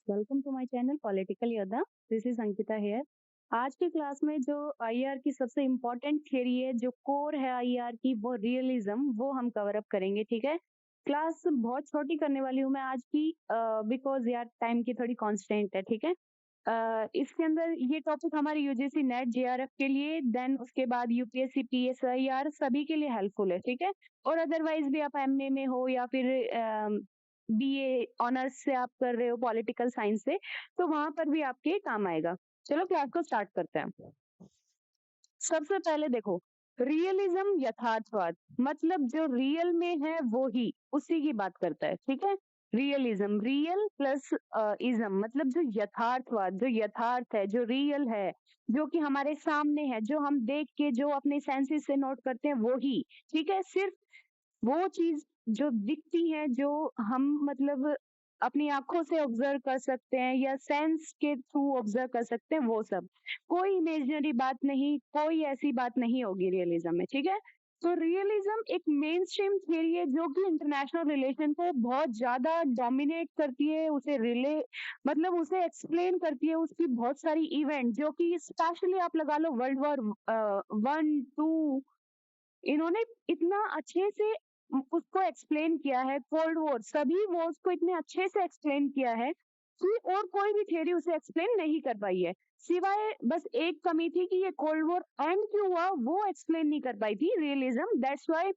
Welcome to my channel political Yoddha. This is Ankita here. आज की class में जो आईआर की सबसे इम्पोर्टेंट थ्योरी है, जो कोर है आईआर की, वो रियलिज्म, वो हम कवर अप करेंगे। ठीक है, क्लास बहुत छोटी करने वाली हूँ मैं आज की, बिकॉज यार टाइम की थोड़ी कांस्टेंट है। ठीक है, इसके अंदर ये टॉपिक हमारे यूजीसी नेट जेआरएफ के लिए, देन उसके बाद यूपीएससी पीएसआईआर सभी के लिए हेल्पफुल है। ठीक है, और अदरवाइज भी आप एमए में हो या फिर बीए ऑनर्स से आप कर रहे हो पॉलिटिकल साइंस से, तो वहां पर भी आपके काम आएगा। चलो क्लास को स्टार्ट करते हैं। सबसे पहले देखो, रियलिज्म यथार्थवाद, मतलब जो रियल में है वो ही उसी की बात करता है। ठीक है, रियलिज्म, रियल प्लस इज्म, मतलब जो यथार्थवाद, जो यथार्थ है, जो रियल है, जो कि हमारे सामने है, जो हम देख के, जो अपने सेंसेस से नोट करते हैं, वो ही। ठीक है, सिर्फ वो चीज जो दिखती है, जो हम मतलब अपनी आंखों से ऑब्जर्व कर सकते हैं या सेंस के थ्रू ऑब्जर्व कर सकते हैं, वो सब, कोई इमेजिनरी बात नहीं, कोई ऐसी बात नहीं होगी रियलिज्म में। ठीक है, तो रियलिज्म एक मेन स्ट्रीम थियरी है जो कि इंटरनेशनल रिलेशन को बहुत ज्यादा डोमिनेट करती है, उसे रिले मतलब उसे एक्सप्लेन करती है, उसकी बहुत सारी इवेंट जो कि स्पेशली आप लगा लो वर्ल्ड वॉर 1, 2, इन्होंने इतना अच्छे से उसको एक्सप्लेन किया है। कोल्ड वॉर, सभी वॉर्स को इतने अच्छे से एक्सप्लेन किया है कि और कोई भी थ्योरी उसे एक्सप्लेन नहीं कर पाई है, सिवाय बस एक कमी थी कि ये कोल्ड वॉर एंड क्यों हुआ वो एक्सप्लेन नहीं कर पाई थी realism. That's why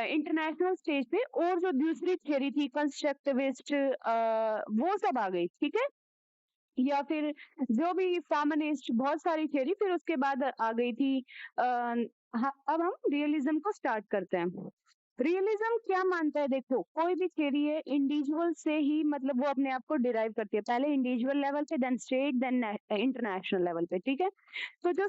international stage पे और जो दूसरी थ्योरी थी कंस्ट्रक्टिविस्ट, वो सब आ गई। ठीक है, या फिर जो भी फेमिनिस्ट, बहुत सारी थ्योरी फिर उसके बाद आ गई थी। हाँ, अब हम रियलिज्म को स्टार्ट करते हैं। रियलिज्म क्या मानता है? देखो, कोई भी थ्योरी है इंडिविजुअल से ही, मतलब वो अपने आप को डिराइव करती है, पहले इंडिविजुअल लेवल पे, then state, then international level पे। ठीक है, तो जो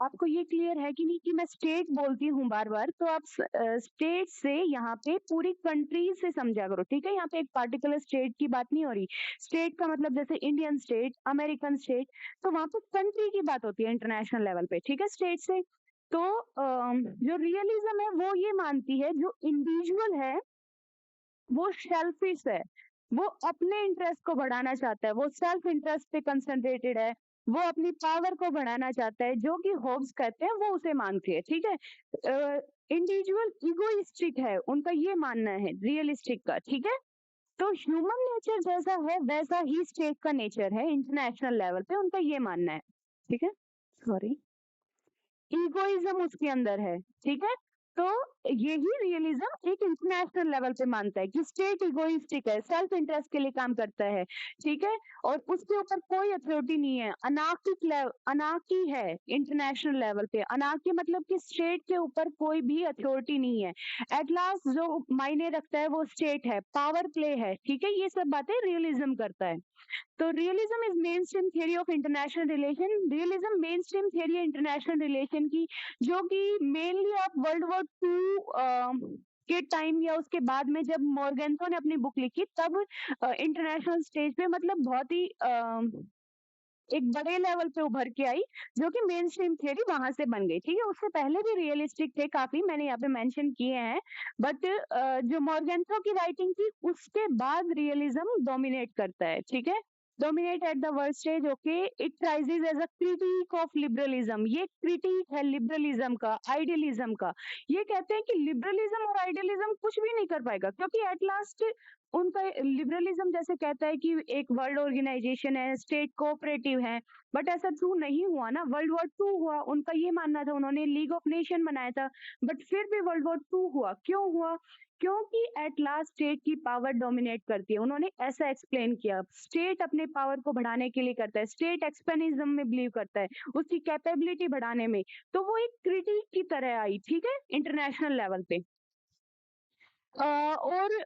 आपको ये क्लियर है कि नहीं कि मैं स्टेट बोलती हूँ बार बार, तो आप स्टेट से यहाँ पे पूरी कंट्री से समझा करो। ठीक है, यहाँ पे एक पार्टिकुलर स्टेट की बात नहीं हो रही। स्टेट का मतलब जैसे इंडियन स्टेट, अमेरिकन स्टेट, तो वहां पे कंट्री की बात होती है इंटरनेशनल लेवल पे। ठीक है, स्टेट से। तो जो रियलिज्म है वो ये मानती है जो इंडिविजुअल है वो सेल्फिश है, वो अपने इंटरेस्ट को बढ़ाना चाहता है, वो सेल्फ इंटरेस्ट पे कंसंट्रेटेड है, वो अपनी पावर को बढ़ाना चाहता है, जो कि होब्स कहते हैं, वो उसे मानती है। ठीक है, इंडिविजुअल इगोइस्टिक है, उनका ये मानना है रियलिस्टिक का। ठीक है, तो ह्यूमन नेचर जैसा है वैसा ही स्टेट का नेचर है इंटरनेशनल लेवल पे, उनका ये मानना है। ठीक है, सॉरी, इगोइज्म उसके अंदर है। ठीक है, तो यही रियलिज्म एक इंटरनेशनल लेवल पे मानता है कि स्टेट इगोइस्टिक है, सेल्फ इंटरेस्ट के लिए काम करता है। ठीक है, और उसके ऊपर कोई अथॉरिटी नहीं है, अनार्की है इंटरनेशनल लेवल पे। अनार्की मतलब कि स्टेट के ऊपर कोई भी अथॉरिटी नहीं है। एट लास्ट जो मायने रखता है वो स्टेट है, पावर प्ले है। ठीक है, ये सब बातें रियलिज्म करता है। तो realism is main stream theory of international relation. Realism main stream theory है इंटरनेशनल रिलेशन की, जो कि मेनली आप वर्ल्ड वॉर 2 के टाइम या उसके बाद में जब मॉर्गेंथो ने अपनी बुक लिखी, तब इंटरनेशनल स्टेज पे मतलब बहुत ही एक बड़े लेवल पे उभर के आई, जो कि मेन स्ट्रीम थियरी वहां से बन गई। ठीक है, उससे पहले भी रियलिस्टिक थे काफी, मैंने यहाँ पे मेंशन किए हैं, बट जो मॉर्गेंथो की राइटिंग थी उसके बाद रियलिज्म डोमिनेट करता है। ठीक है, dominate at the world stage. Okay, it rises as a critic of liberalism. ये क्रिटिक है लिबरलिज्म का, आइडियलिज्म का। ये कहते हैं कि लिबरलिज्म और आइडियलिज्म कुछ भी नहीं कर पाएगा, क्योंकि एट लास्ट उनका लिबरलिज्म जैसे कहता है कि एक वर्ल्ड ऑर्गेनाइजेशन है, स्टेट कोऑपरेटिव है, बट ऐसा ट्रू नहीं हुआ ना। वर्ल्ड वॉर 2 हुआ, उनका ये मानना था, उन्होंने लीग ऑफ नेशन बनाया था, बट फिर भी वर्ल्ड वॉर 2 हुआ। क्यों हुआ? क्योंकि एट लास्ट स्टेट की पावर डोमिनेट करती है। उन्होंने ऐसा एक्सप्लेन किया, स्टेट अपने पावर को बढ़ाने के लिए करता है, स्टेट एक्सपेनिज्म में बिलीव करता है, उसकी कैपेबिलिटी बढ़ाने में। तो वो एक क्रिटिक की तरह आई। ठीक है, इंटरनेशनल लेवल पे। और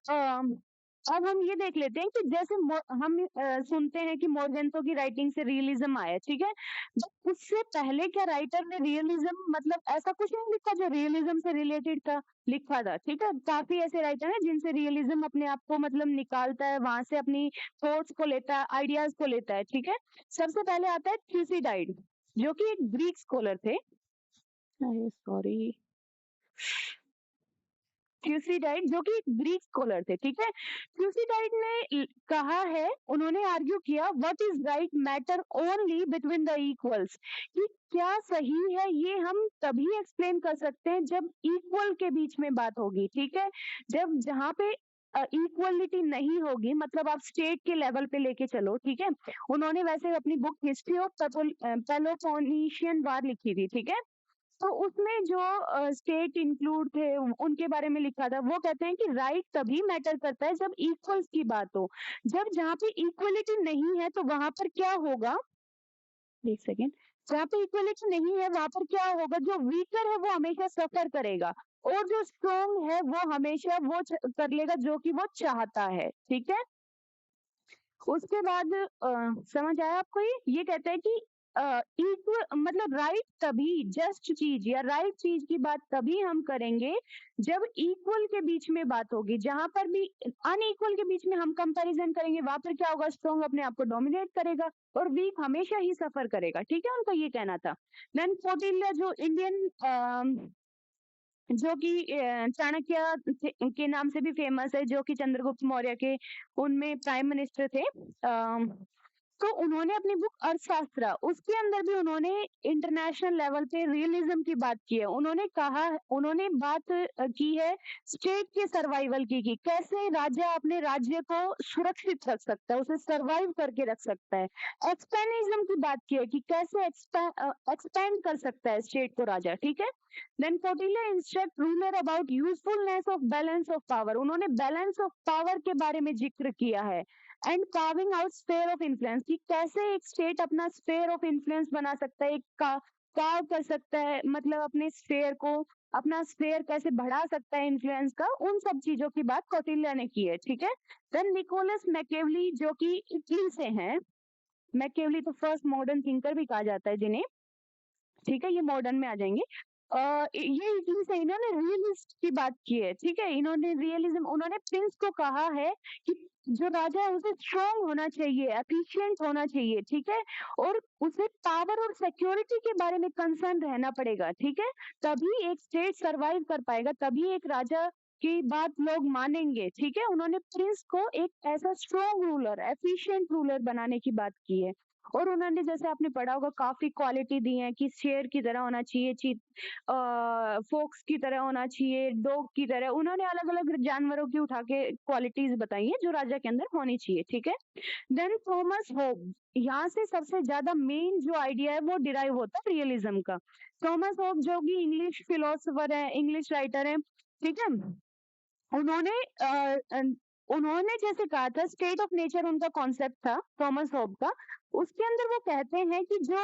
अब हम ये देख लेते हैं कि जैसे हम सुनते हैं कि मॉर्गेंथो की राइटिंग से रियलिज्म आया। ठीक है, बट उससे पहले क्या राइटर ने रियलिज्म मतलब ऐसा कुछ नहीं लिखा जो रियलिज्म से रिलेटेड था, लिखा था। ठीक है, काफी ऐसे राइटर हैं जिनसे रियलिज्म अपने आप को मतलब निकालता है, वहां से अपनी थॉट्स को लेता है, आइडियाज को लेता है। ठीक है, सबसे पहले आता है थ्यूसिडाइड, जो कि एक ग्रीक स्कॉलर थे। सॉरी, थ्यूसिडाइड, जो कि एक ग्रीक स्कॉलर थे, ठीक है। थ्यूसिडाइड ने कहा है, उन्होंने आर्ग्यू किया, what is right matter only between the equals, कि क्या सही है ये हम तभी एक्सप्लेन कर सकते हैं जब इक्वल के बीच में बात होगी, ठीक है। जब जहाँ पे इक्वलिटी नहीं होगी, मतलब आप स्टेट के लेवल पे लेके चलो, ठीक है। उन्होंने वैसे अपनी बुक हिस्ट्री ऑफ पेलोपोनेशियन वार लिखी थी, ठीक है। तो उसमें जो स्टेट इंक्लूड थे उनके बारे में लिखा था। वो कहते हैं कि राइट तभी मैटर करता है जब इक्वल्स की बात हो। जब जहाँ पे इक्वलिटी नहीं है तो वहां पर क्या होगा, एक सेकेंड, जहाँ पे इक्वलिटी नहीं है वहां पर क्या होगा, जो वीकर है वो हमेशा सफर करेगा, और जो स्ट्रॉन्ग है वो हमेशा वो कर लेगा जो कि वो चाहता है, ठीक है। उसके बाद समझ आया आपको? ये कहता है कि इक्वल मतलब राइट तभी, जस्ट चीज या राइट चीज की बात तभी हम करेंगे जब इक्वल के बीच में बात होगी। जहां पर भी अनइक्वल के बीच में हम कंपैरिजन करेंगे, वहां पर क्या होगा, स्ट्रॉन्ग अपने आप को डोमिनेट करेगा और वीक हमेशा ही सफर करेगा, ठीक है। उनका ये कहना था। देन कौटिल्य, जो इंडियन जो कि चाणक्य के नाम से भी फेमस है, जो कि चंद्रगुप्त मौर्य के उनमें प्राइम मिनिस्टर थे। तो उन्होंने अपनी बुक अर्थशास्त्र, उसके अंदर भी उन्होंने इंटरनेशनल लेवल पे रियलिज्म की बात की है। उन्होंने कहा, उन्होंने बात की है स्टेट के सर्वाइवल की कैसे राजा अपने राज्य को सुरक्षित रख सकता है, उसे सर्वाइव करके रख सकता है। एक्सपेनिज्म की बात की है कि कैसे एक्सपेंड कर सकता है स्टेट को राजा, ठीक है। Then Kautilya instruct ruler about usefulness of balance of power, उन्होंने बैलेंस ऑफ पावर के बारे में जिक्र किया है। And carving out sphere of influence, कि कैसे एक स्टेट अपना स्फेयर ऑफ इन्फ्लुएंस बना सकता है, एक कार्व कर सकता है, मतलब अपने स्फेयर को, अपना स्फेयर कैसे बढ़ा सकता है इन्फ्लुएंस का, उन सब चीजों की बात कौटिल्य ने की है, ठीक है। देन निकोलस मैकियावेली, जो कि इटली से हैं। मैकियावेली तो फर्स्ट मॉडर्न थिंकर भी कहा जाता है जिन्हें, ठीक है, ये मॉडर्न में आ जाएंगे। ये इटली से, इन्होंने रियलिस्ट की बात की है, ठीक है। इन्होंने रियलिज्म, उन्होंने प्रिंस को कहा है कि जो राजा है उसे स्ट्रॉन्ग होना चाहिए, एफिशिएंट होना चाहिए, ठीक है, और उसे पावर और सिक्योरिटी के बारे में कंसर्न रहना पड़ेगा, ठीक है। तभी एक स्टेट सरवाइव कर पाएगा, तभी एक राजा की बात लोग मानेंगे, ठीक है। उन्होंने प्रिंस को एक ऐसा स्ट्रॉन्ग रूलर, एफिशिएंट रूलर बनाने की बात की है। और उन्होंने, जैसे आपने पढ़ा होगा, काफी क्वालिटी दी है कि शेर की तरह होना चाहिए, फोक्स की तरह होना चाहिए, डॉग की तरह। उन्होंने अलग अलग जानवरों की उठा के क्वालिटीज बताई है जो राजा के अंदर होनी चाहिए, ठीक है। देन थॉमस होब, यहाँ से सबसे ज्यादा मेन जो आइडिया है वो डिराइव होता है रियलिज्म का। थॉमस होब, जो कि इंग्लिश फिलोसफर है, इंग्लिश राइटर है, ठीक है। उन्होंने उन्होंने जैसे कहा था, स्टेट ऑफ नेचर उनका कॉन्सेप्ट था थॉमस होब का। उसके अंदर वो कहते हैं कि जो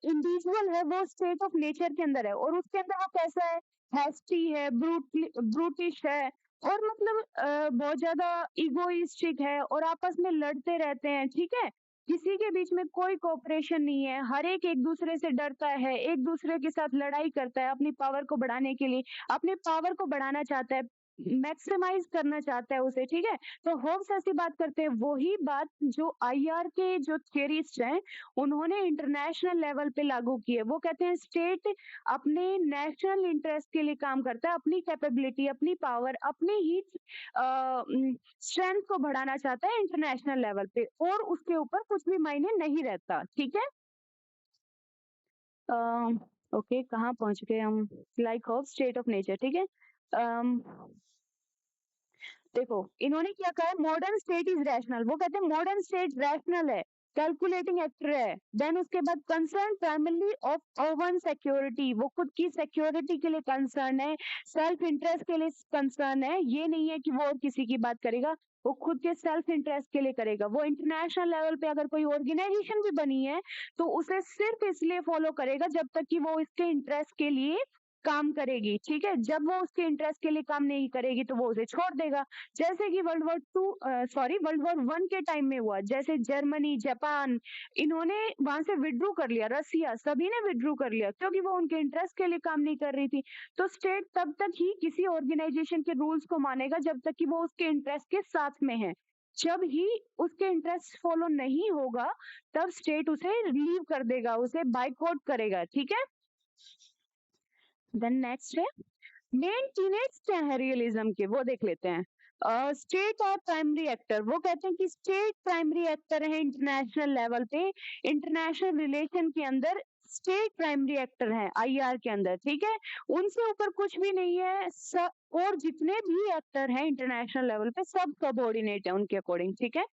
इंडिविजुअल है वो स्टेट ऑफ नेचर के अंदर है, और उसके अंदर वो कैसा है, हैस्टी है, ब्रूटिश है, और मतलब बहुत ज्यादा इगोइस्टिक है, और आपस में लड़ते रहते हैं, ठीक है। किसी के बीच में कोई कोऑपरेशन नहीं है, हर एक दूसरे से डरता है, एक दूसरे के साथ लड़ाई करता है अपनी पावर को बढ़ाने के लिए, अपने पावर को बढ़ाना चाहता है, मैक्सिमाइज करना चाहता है उसे, ठीक है। तो होब्स ऐसी बात करते हैं, वही बात जो आईआर के जो थियरिस्ट हैं उन्होंने इंटरनेशनल लेवल पे लागू की है। वो कहते हैं स्टेट अपने नेशनल इंटरेस्ट के लिए काम करता है, अपनी कैपेबिलिटी, अपनी पावर, अपनी ही स्ट्रेंथ को बढ़ाना चाहता है इंटरनेशनल लेवल पे, और उसके ऊपर कुछ भी मायने नहीं रहता, ठीक है। ओके, कहाँ पहुंच गए हम? Like of state of nature, ठीक है। देखो इन्होंने क्या कहा, मॉडर्न स्टेट इज रैशनल, वो कहते हैं मॉडर्न स्टेट रैशनल है, कैलकुलेटिंग एक्टर है। देन उसके बाद concern primarily of oven security, वो खुद की सिक्योरिटी के लिए कंसर्न है, सेल्फ इंटरेस्ट के लिए कंसर्न है, ये नहीं है कि वो और किसी की बात करेगा, वो खुद के सेल्फ इंटरेस्ट के लिए करेगा। वो इंटरनेशनल लेवल पे अगर कोई ऑर्गेनाइजेशन भी बनी है तो उसे सिर्फ इसलिए फॉलो करेगा जब तक कि वो इसके इंटरेस्ट के लिए काम करेगी, ठीक है। जब वो उसके इंटरेस्ट के लिए काम नहीं करेगी तो वो उसे छोड़ देगा। जैसे कि वर्ल्ड वॉर वन के टाइम में हुआ, जैसे जर्मनी, जापान, इन्होंने वहां से विड्रू कर लिया, रसिया, सभी ने विड्रू कर लिया क्योंकि वो उनके इंटरेस्ट के लिए काम नहीं कर रही थी। तो स्टेट तब तक ही किसी ऑर्गेनाइजेशन के रूल्स को मानेगा जब तक कि वो उसके इंटरेस्ट के साथ में है। जब ही उसके इंटरेस्ट फॉलो नहीं होगा तब स्टेट उसे लीव कर देगा, उसे बाइकआउट करेगा, ठीक है। देन नेक्स्ट है मेन टीनेज क्या है रियलिज्म के, वो देख लेते हैं। स्टेट और प्राइमरी एक्टर, वो कहते हैं कि स्टेट प्राइमरी एक्टर है इंटरनेशनल लेवल पे, इंटरनेशनल रिलेशन के अंदर स्टेट प्राइमरी एक्टर है आईआर के अंदर, ठीक है। उनसे ऊपर कुछ भी नहीं है, और जितने भी एक्टर हैं इंटरनेशनल लेवल पे सब सबऑर्डिनेट है उनके अकॉर्डिंग, ठीक है।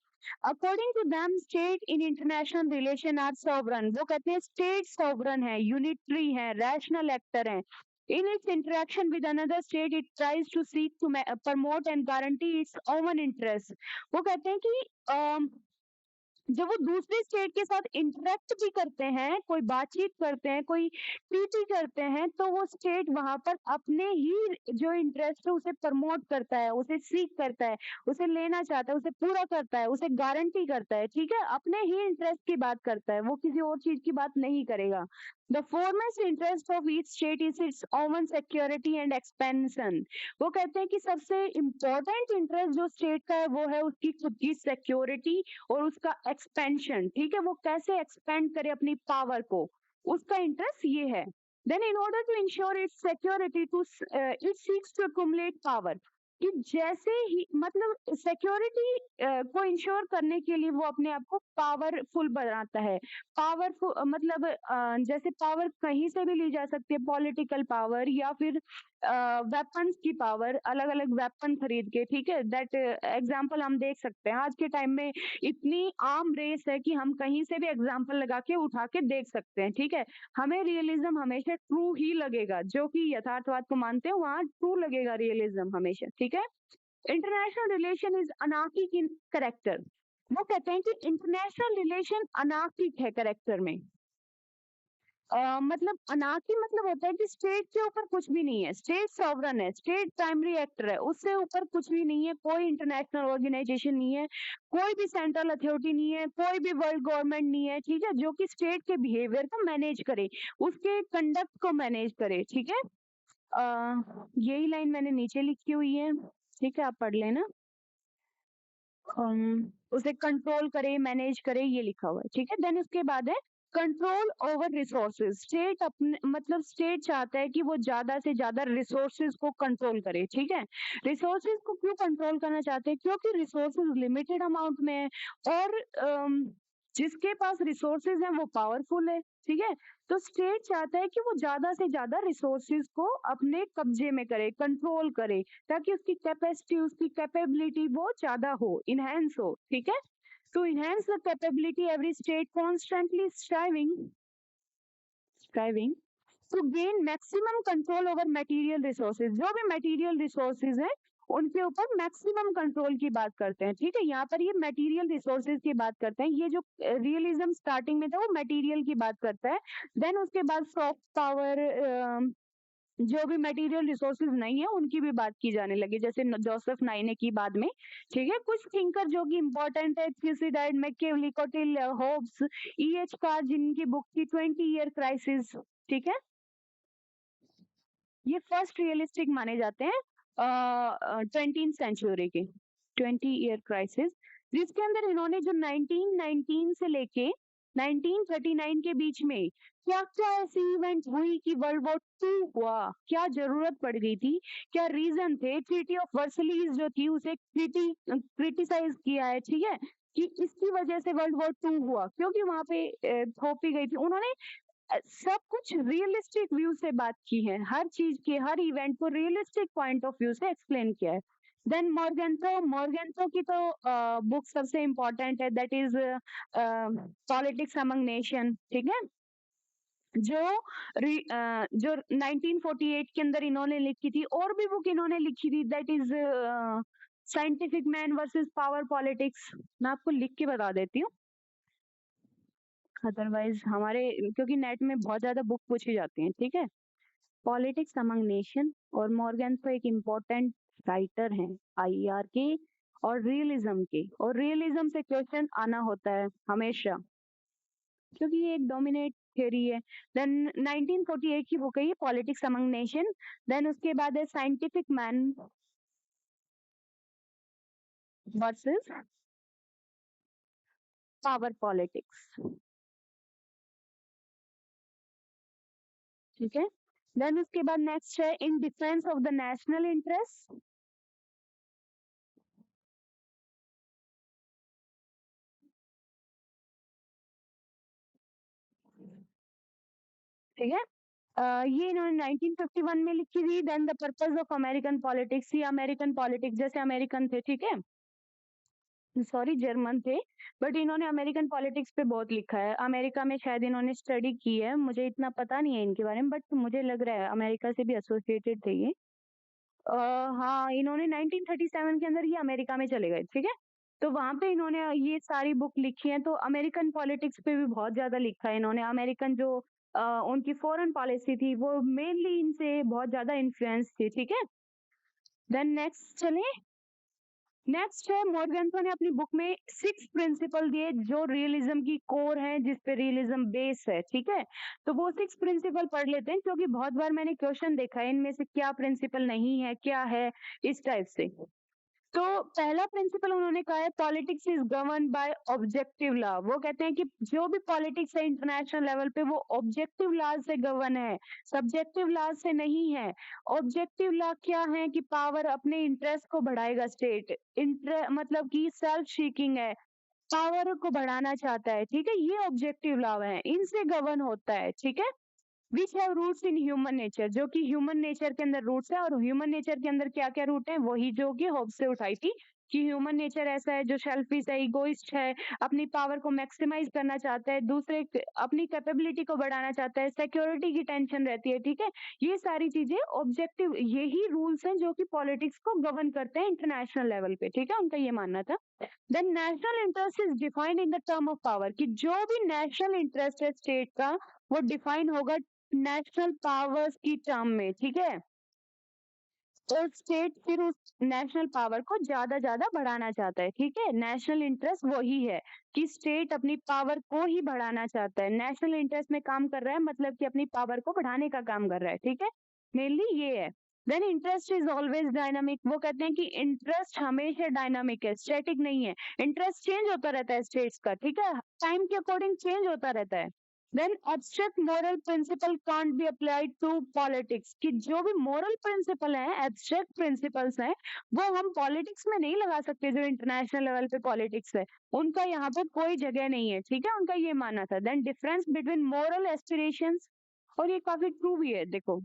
According to them state in international relation are sovereign, वो कहते हैं स्टेट सॉवरन है, यूनिटरी है, रैशनल एक्टर है। In its interaction with another state, it tries to seek to promote and guarantee its own interests. वो कहते हैं कि जब वो दूसरे स्टेट के साथ इंटरेक्ट भी करते हैं, कोई बातचीत करते हैं, कोई ट्रीटी करते हैं, तो वो स्टेट वहां पर अपने ही जो इंटरेस्ट है उसे प्रमोट करता है, उसे सीख करता है, उसे लेना चाहता है, उसे पूरा करता है, उसे गारंटी करता है, ठीक है। अपने ही इंटरेस्ट की बात करता है, वो किसी और चीज की बात नहीं करेगा। The foremost interest of each state is its own security and expansion. वो कहते हैं कि सबसे इम्पोर्टेंट इंटरेस्ट जो स्टेट का है वो है उसकी खुद की सिक्योरिटी और उसका एक्सपेंशन, ठीक है। वो कैसे एक्सपेंड करे अपनी पावर को, उसका इंटरेस्ट ये है। Then in order to ensure its security to it seeks to accumulate power, कि जैसे ही मतलब सिक्योरिटी को इंश्योर करने के लिए वो अपने आप को पावरफुल बनाता है। पावरफुल मतलब जैसे पावर कहीं से भी ली जा सकती है, पॉलिटिकल पावर या फिर वेपन्स की पावर, अलग अलग वेपन खरीद के, ठीक है। दैट एग्जांपल हम देख सकते हैं आज के टाइम में, इतनी आम रेस है कि हम कहीं से भी एग्जांपल लगा के उठा के देख सकते हैं, ठीक है। हमें रियलिज्म हमेशा ट्रू ही लगेगा, जो कि यथार्थवाद को मानते हैं वहां ट्रू लगेगा रियलिज्म हमेशा, ठीक है। International relation is anarchic in character, वो कहते हैं कि इंटरनेशनल रिलेशन अनार्किक है करेक्टर में। मतलब अनार्की मतलब होता है कि स्टेट के ऊपर कुछ भी नहीं है, स्टेट सॉवरन है, स्टेट प्राइमरी एक्टर है, उससे ऊपर कुछ भी नहीं है, कोई इंटरनेशनल ऑर्गेनाइजेशन नहीं है, कोई भी सेंट्रल अथॉरिटी नहीं है, कोई भी वर्ल्ड गवर्नमेंट नहीं है, ठीक है, जो कि स्टेट के बिहेवियर को मैनेज करे, उसके कंडक्ट को मैनेज करे, ठीक है। यही लाइन मैंने नीचे लिखी हुई है, ठीक है, आप पढ़ लेना। उसे कंट्रोल करे, मैनेज करे, ये लिखा हुआ है, ठीक है। देन उसके बाद है कंट्रोल ओवर रिसोर्सेज, स्टेट अपने मतलब स्टेट चाहता है कि वो ज्यादा से ज्यादा रिसोर्सेज को कंट्रोल करे, ठीक है। रिसोर्सेज को क्यों कंट्रोल करना चाहते हैं, क्योंकि रिसोर्सेज लिमिटेड अमाउंट में है, और जिसके पास रिसोर्सेज है वो पावरफुल है, ठीक है। तो स्टेट चाहता है कि वो ज्यादा से ज्यादा रिसोर्सेज को अपने कब्जे में करे, कंट्रोल करे, ताकि उसकी कैपेसिटी, उसकी कैपेबिलिटी वो ज्यादा हो, इनहेंस हो, ठीक है। To enhance the capability, every state constantly striving to gain maximum control over material resources. जो भी material resources हैं उनके ऊपर मैक्सिमम कंट्रोल की बात करते हैं, ठीक है। यहाँ पर ये मटेरियल रिसोर्सेज की बात करते हैं, ये जो रियलिज्म स्टार्टिंग में था वो मटेरियल की बात करता है। देन उसके बाद सॉफ्ट पावर, जो भी मटेरियल रिसोर्सेज नहीं है उनकी भी बात की जाने लगी, जैसे जोसेफ नाइने की बाद में, ठीक है। कुछ थिंकर जो कि इंपॉर्टेंट है, थ्यूसिडाइड, मैकियावेली, कोटिल, होब्स, ईएच कार्र, जिनकी बुक थी 20 ईयर क्राइसिस, ठीक है। ये फर्स्ट रियलिस्टिक माने जाते हैं 20th सेंचुरी के, 20 ईयर क्राइसिस, जिसके अंदर इन्होंने जो 1919 से लेके 1939 के बीच में क्या क्या ऐसी इवेंट हुई कि वर्ल्ड वॉर टू हुआ, क्या जरूरत पड़ गई थी, क्या रीजन थे, ट्रीटी ऑफ वर्सलीज जो थी उसे क्रिटिसाइज किया है, ठीक है, कि इसकी वजह से वर्ल्ड वॉर टू हुआ, क्योंकि वहां पे थोपी गई थी। उन्होंने सब कुछ रियलिस्टिक व्यू से बात की है, हर चीज के हर इवेंट को रियलिस्टिक पॉइंट ऑफ व्यू से एक्सप्लेन किया है। देन मॉर्गेंथो की तो बुक सबसे इम्पोर्टेंट है, that is politics among nation, ठीक है। जो जो 1948 के अंदर इन्होंने लिखी थी, और भी बुक इन्होंने लिखी थी, that is scientific man versus power politics. मैं आपको लिख के बता देती हूँ, अदरवाइज हमारे, क्योंकि नेट में बहुत ज्यादा बुक पूछी जाती हैं, ठीक है। पॉलिटिक्स अमंग नेशन, और मॉर्गन तो एक इम्पोर्टेंट राइटर हैं आईआर के और रियलिज्म के, और रियलिज्म से क्वेश्चन आना होता है हमेशा, क्योंकि ये एक डोमिनेट थ्योरी है। देन 1948 की बुक है ये, पॉलिटिक्स अमंग नेशन। देन उसके बाद है scientific man versus power politics, ठीक है। देन उसके बाद नेक्स्ट है in defence of the national interest. ठीक है। ये इन्होंने 1951 में लिखी थी। Then the purpose of American politics, ये अमेरिकन पॉलिटिक्स, जैसे अमेरिकन थे, ठीक है, सॉरी जर्मन थे, बट इन्होंने अमेरिकन पॉलिटिक्स पे बहुत लिखा है। अमेरिका में शायद इन्होंने स्टडी की है, मुझे इतना पता नहीं है इनके बारे में, बट मुझे लग रहा है अमेरिका से भी एसोसिएटेड थे ये। अ, हाँ, इन्होंने 1937 के अंदर ये अमेरिका में चले गए, ठीक है? तो वहाँ पे इन्होंने ये सारी बुक लिखी है, तो अमेरिकन पॉलिटिक्स पे भी बहुत ज़्यादा लिखा है इन्होंने। अमेरिकन जो उनकी फॉरेन पॉलिसी थी, वो मेनली इनसे बहुत ज़्यादा इन्फ्लुएंस थी, ठीक है? देन नेक्स्ट चलें। नेक्स्ट है मॉर्गेन्थो ने अपनी बुक में 6 प्रिंसिपल दिए जो रियलिज्म की कोर है, जिस पे रियलिज्म बेस है, ठीक है? तो वो 6 प्रिंसिपल पढ़ लेते हैं, क्योंकि बहुत बार मैंने क्वेश्चन देखा है इनमें से क्या प्रिंसिपल नहीं है, क्या है, इस टाइप से। तो पहला प्रिंसिपल उन्होंने कहा है politics is govern by objective law. वो कहते हैं कि जो भी पॉलिटिक्स है इंटरनेशनल लेवल पे वो ऑब्जेक्टिव लॉ से गवर्न है, सब्जेक्टिव लॉ से नहीं है। ऑब्जेक्टिव लॉ क्या है कि पावर अपने इंटरेस्ट को बढ़ाएगा, स्टेट मतलब कि सेल्फ सीकिंग है, पावर को बढ़ाना चाहता है, ठीक है, ये ऑब्जेक्टिव लॉ है, इनसे गवर्न होता है, ठीक है। Which have roots in human nature, जो कि ह्यूमन नेचर के अंदर रूट्स है, और ह्यूमन नेचर के अंदर क्या क्या रूट है, वही जो कि होब्स से उठाई थी कि ह्यूमन नेचर ऐसा है जो सेल्फिश है, इगोइस्ट है, अपनी पावर को मैक्सिमाइज करना चाहता है, अपनी कैपेबिलिटी को बढ़ाना चाहता है, सिक्योरिटी की टेंशन रहती है, ठीक है। ये सारी चीजें ऑब्जेक्टिव, यही रूल्स हैं जो कि पॉलिटिक्स को गवर्न करते हैं इंटरनेशनल लेवल पे, ठीक है, उनका ये मानना था। Then national interest is defined in the term of power, कि जो भी नेशनल इंटरेस्ट है स्टेट का वो डिफाइन होगा नेशनल पावर्स की टर्म में, ठीक है। तो स्टेट फिर उस नेशनल पावर को ज्यादा बढ़ाना चाहता है, ठीक है। नेशनल इंटरेस्ट वही है कि स्टेट अपनी पावर को ही बढ़ाना चाहता है, नेशनल इंटरेस्ट में काम कर रहा है, मतलब कि अपनी पावर को बढ़ाने का काम कर रहा है, ठीक है, मेनली ये है। Then interest is always dynamic, वो कहते हैं कि इंटरेस्ट हमेशा डायनामिक है, स्टैटिक नहीं है। इंटरेस्ट चेंज होता रहता है स्टेट्स का, ठीक है, टाइम के अकॉर्डिंग चेंज होता रहता है। Then abstract moral principle can't be applied to politics, कि जो भी मोरल प्रिंसिपल है, एब्स्ट्रैक्ट प्रिंसिपल्स हैं, वो हम पॉलिटिक्स में नहीं लगा सकते, जो इंटरनेशनल लेवल पे पॉलिटिक्स है उनका यहाँ पर कोई जगह नहीं है, ठीक है, उनका ये मानना था। Then difference between moral aspirations, और ये काफी ट्रू भी है, देखो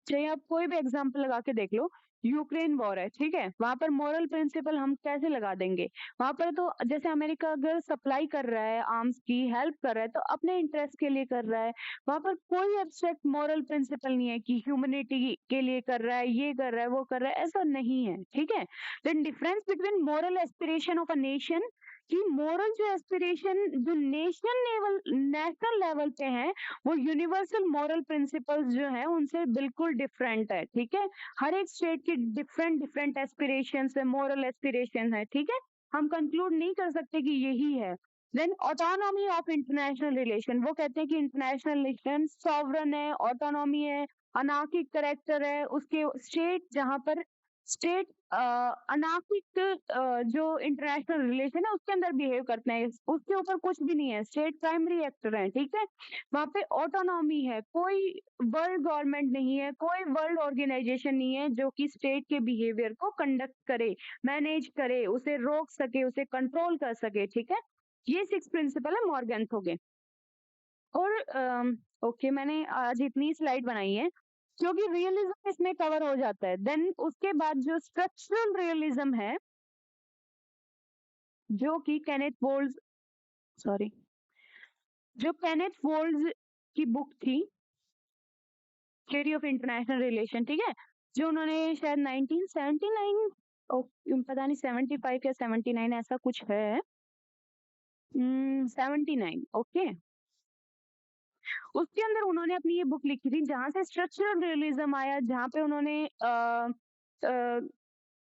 चाहे आप कोई भी एग्जाम्पल लगा के देख लो, यूक्रेन वॉर है, ठीक है, वहां पर मॉरल प्रिंसिपल हम कैसे लगा देंगे? वहां पर तो जैसे अमेरिका अगर सप्लाई कर रहा है आर्म्स की, हेल्प कर रहा है, तो अपने इंटरेस्ट के लिए कर रहा है। वहां पर कोई एब्स्ट्रैक्ट मॉरल प्रिंसिपल नहीं है कि ह्यूमैनिटी के लिए कर रहा है, ये कर रहा है, वो कर रहा है, ऐसा नहीं है, ठीक है। Then difference between moral aspiration of a nation, कि मॉरल जो एस्पिरेशन जो नेशनल लेवल पे है, वो यूनिवर्सल मॉरल प्रिंसिपल्स जो है उनसे बिल्कुल डिफरेंट है, ठीक है। हर एक स्टेट की डिफरेंट डिफरेंट एस्पिरेशंस है, मॉरल एस्पिरेशन है, ठीक है। हम कंक्लूड नहीं कर सकते कि यही है। Then autonomy of international relation, वो कहते हैं कि इंटरनेशनल रिलेशन सॉवरन है, ऑटोनॉमी है, अनार्किक करेक्टर है, उसके स्टेट जहां पर स्टेट अनार्किक जो इंटरनेशनल रिलेशन है उसके अंदर बिहेव करते हैं, उसके ऊपर कुछ भी नहीं है, स्टेट प्राइमरी एक्टर है, ठीक है। वहाँ पे ऑटोनॉमी है, कोई वर्ल्ड गवर्नमेंट नहीं है, कोई वर्ल्ड ऑर्गेनाइजेशन नहीं है जो कि स्टेट के बिहेवियर को कंडक्ट करे, मैनेज करे, उसे रोक सके, उसे कंट्रोल कर सके, ठीक है। ये 6 प्रिंसिपल है मॉर्गेन्थो के। और ओके, मैंने आज इतनी स्लाइड बनाई है क्योंकि रियलिज्म इसमें कवर हो जाता है। देन उसके बाद जो स्ट्रक्चरल रियलिज्म है, जो कि केनेथ वोल्स, सॉरी, जो केनेथ वोल्स की बुक थी, थ्योरी ऑफ इंटरनेशनल रिलेशन, ठीक है, जो उन्होंने शायद 1979, पता नहीं 75 या 79 ऐसा कुछ है, 79, ओके, उसके अंदर उन्होंने अपनी ये बुक लिखी थी जहां से स्ट्रक्चरल रियलिज्म आया, जहां पे उन्होंने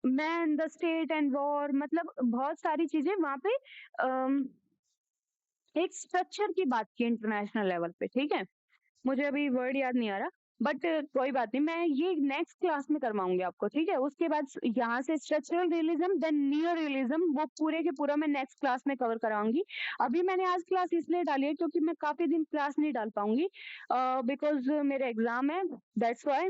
man the state and war, मतलब बहुत सारी चीजें वहां पे अम, एक स्ट्रक्चर की बात की इंटरनेशनल लेवल पे, ठीक है। मुझे अभी वर्ड याद नहीं आ रहा। बट कोई बात नहीं, मैं ये नेक्स्ट क्लास में करवाऊँगी आपको, ठीक है? उसके बाद स यहाँ से structural realism then neo realism वो पूरे के पूरा मैं नेक्स्ट क्लास में कवर कराऊँगी। अभी मैंने आज क्लास इसलिए डाली है क्योंकि मैं काफ़ी दिन क्लास नहीं डाल पाऊँगी बिकॉज़ मेरे एग्ज़ाम है, दैट्स व्हाई।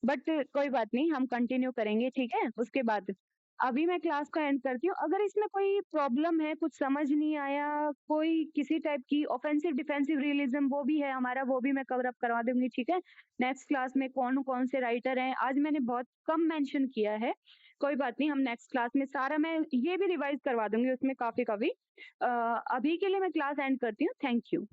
बट कोई बात नहीं, हम कंटिन्यू करेंगे, ठीक है? उसके बाद अभी मैं क्लास को एंड करती हूँ। अगर इसमें कोई प्रॉब्लम है, कुछ समझ नहीं आया, कोई किसी टाइप की ऑफेंसिव डिफेंसिव रियलिज़्म वो भी है हमारा, वो भी मैं कवर अप करवा दूँगी, ठीक है? नेक्स्ट क्लास में कौन-कौन से राइटर हैं, आज मैंने बहुत कम मेंशन किया है। कोई बात नहीं, हम नेक्स्ट क्लास में सारा मैं ये भी रिवाइज़ करवा दूँगी उसमें काफ़ी-काफ़ी। अभी के लिए मैं क्लास एंड करती हूँ। Thank you.